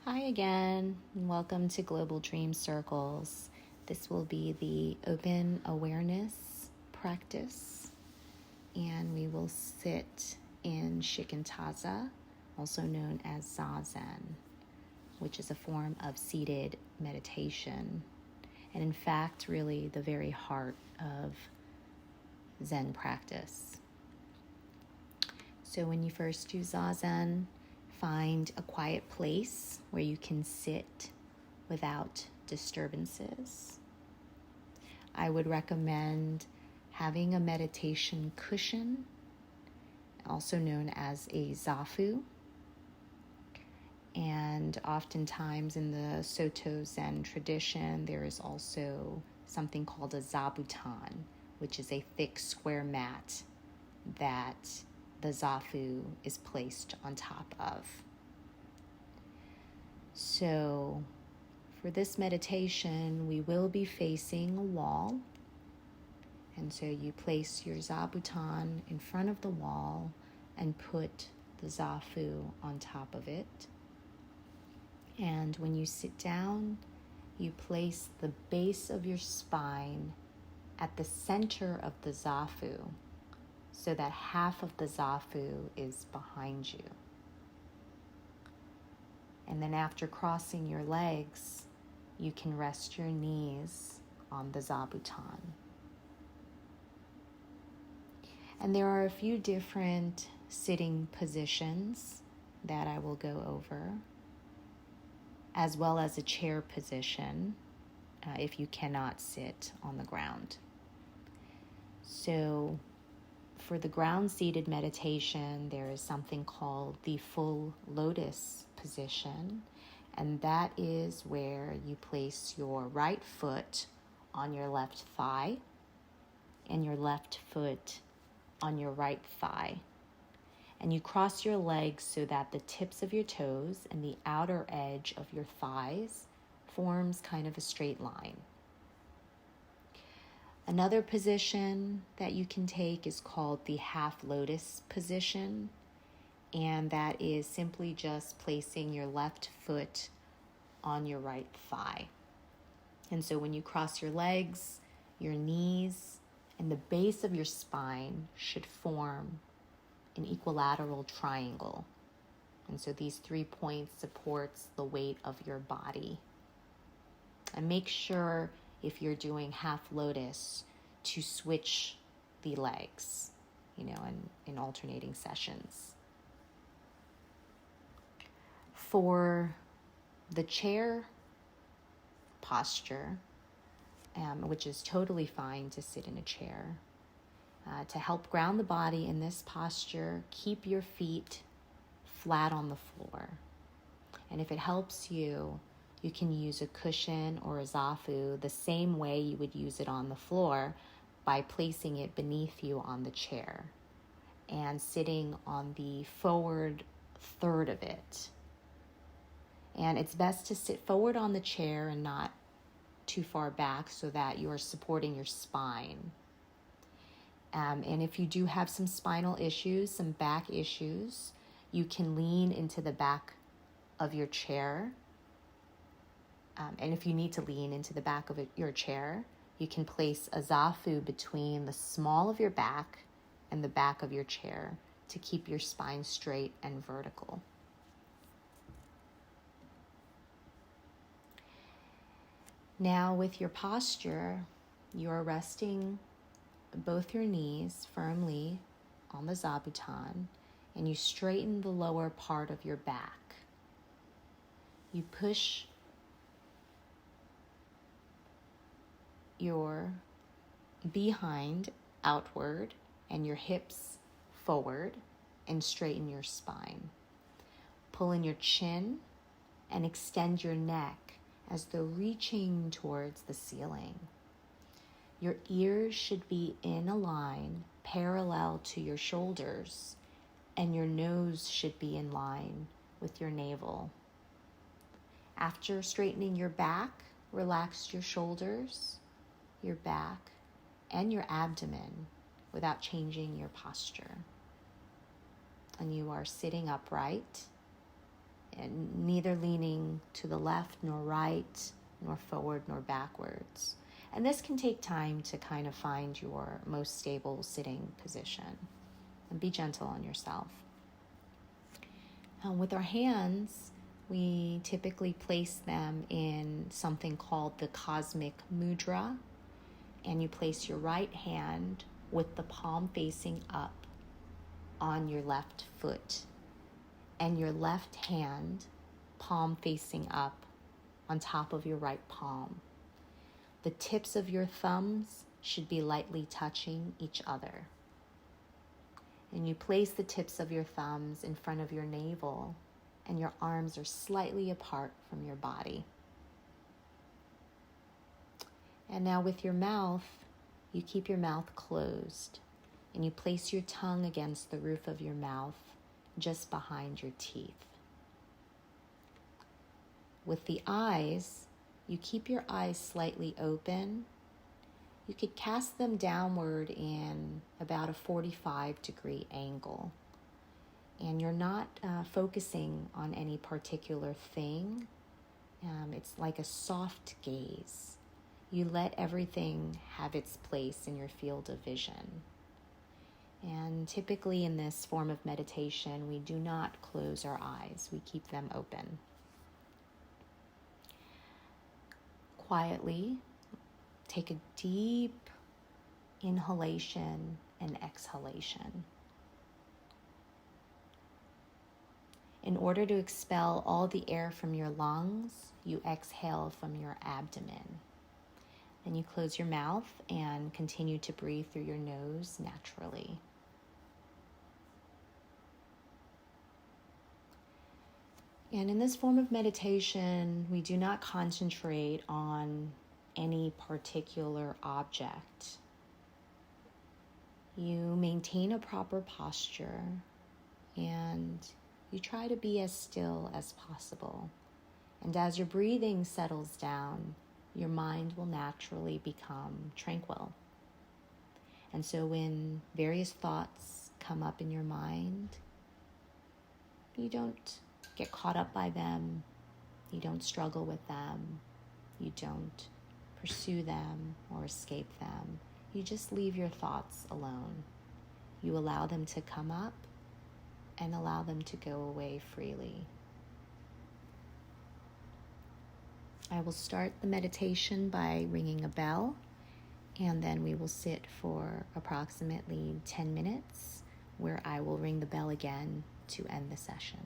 Hi again, and welcome to Global Dream Circles. This will be the open awareness practice, and we will sit in Shikantaza, also known as Zazen, which is a form of seated meditation, and in fact, really the very heart of Zen practice. So when you first do Zazen, find a quiet place where you can sit without disturbances. I would recommend having a meditation cushion, also known as a zafu. And oftentimes in the Soto Zen tradition, there is also something called a zabuton, which is a thick square mat that the zafu is placed on top of. So for this meditation, we will be facing a wall. And so you place your zabuton in front of the wall and put the zafu on top of it. And when you sit down, you place the base of your spine at the center of the zafu, so that half of the zafu is behind you. And then after crossing your legs, you can rest your knees on the zabuton. And there are a few different sitting positions that I will go over, as well as a chair position if you cannot sit on the ground. So for the ground-seated meditation, there is something called the full lotus position, and that is where you place your right foot on your left thigh and your left foot on your right thigh. And you cross your legs so that the tips of your toes and the outer edge of your thighs forms kind of a straight line. Another position that you can take is called the half lotus position, and that is simply just placing your left foot on your right thigh. And so when you cross your legs, your knees and the base of your spine should form an equilateral triangle. And so these 3 points supports the weight of your body. And make sure if you're doing half lotus to switch the legs, in alternating sessions. For the chair posture, which is totally fine to sit in a chair, to help ground the body in this posture, keep your feet flat on the floor. And if it helps you, you can use a cushion or a zafu the same way you would use it on the floor by placing it beneath you on the chair and sitting on the forward third of it. And it's best to sit forward on the chair and not too far back so that you're supporting your spine. And if you do have some spinal issues, some back issues, you can lean into the back of your chair. And if you need to lean into the back of your chair, you can place a zafu between the small of your back and the back of your chair to keep your spine straight and vertical. Now with your posture, you are resting both your knees firmly on the zabuton, and you straighten the lower part of your back. You push your behind outward and your hips forward and straighten your spine. Pull in your chin and extend your neck as though reaching towards the ceiling. Your ears should be in a line parallel to your shoulders, and your nose should be in line with your navel. After straightening your back, relax your shoulders, your back, and your abdomen without changing your posture. And you are sitting upright and neither leaning to the left nor right, nor forward nor backwards. And this can take time to kind of find your most stable sitting position. And be gentle on yourself. With our hands, we typically place them in something called the cosmic mudra. And you place your right hand with the palm facing up on your left foot, and your left hand palm facing up on top of your right palm. The tips of your thumbs should be lightly touching each other. And you place the tips of your thumbs in front of your navel, and your arms are slightly apart from your body. And now with your mouth, you keep your mouth closed, and you place your tongue against the roof of your mouth, just behind your teeth. With the eyes, you keep your eyes slightly open. You could cast them downward in about a 45-degree angle. And you're not focusing on any particular thing. It's like a soft gaze. You let everything have its place in your field of vision. And typically in this form of meditation, we do not close our eyes. We keep them open. Quietly, take a deep inhalation and exhalation. In order to expel all the air from your lungs, you exhale from your abdomen. Then you close your mouth and continue to breathe through your nose naturally. And in this form of meditation, we do not concentrate on any particular object. You maintain a proper posture and you try to be as still as possible. And as your breathing settles down, your mind will naturally become tranquil. And so when various thoughts come up in your mind, you don't get caught up by them, you don't struggle with them, you don't pursue them or escape them. You just leave your thoughts alone. You allow them to come up and allow them to go away freely. I will start the meditation by ringing a bell, and then we will sit for approximately 10 minutes where I will ring the bell again to end the session.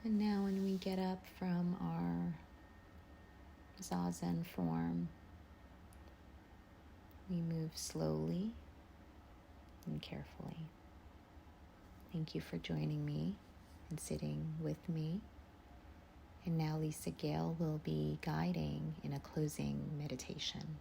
And now when we get up from our Zazen form, we move slowly and carefully. Thank you for joining me and sitting with me. And now Lisa Gale will be guiding in a closing meditation.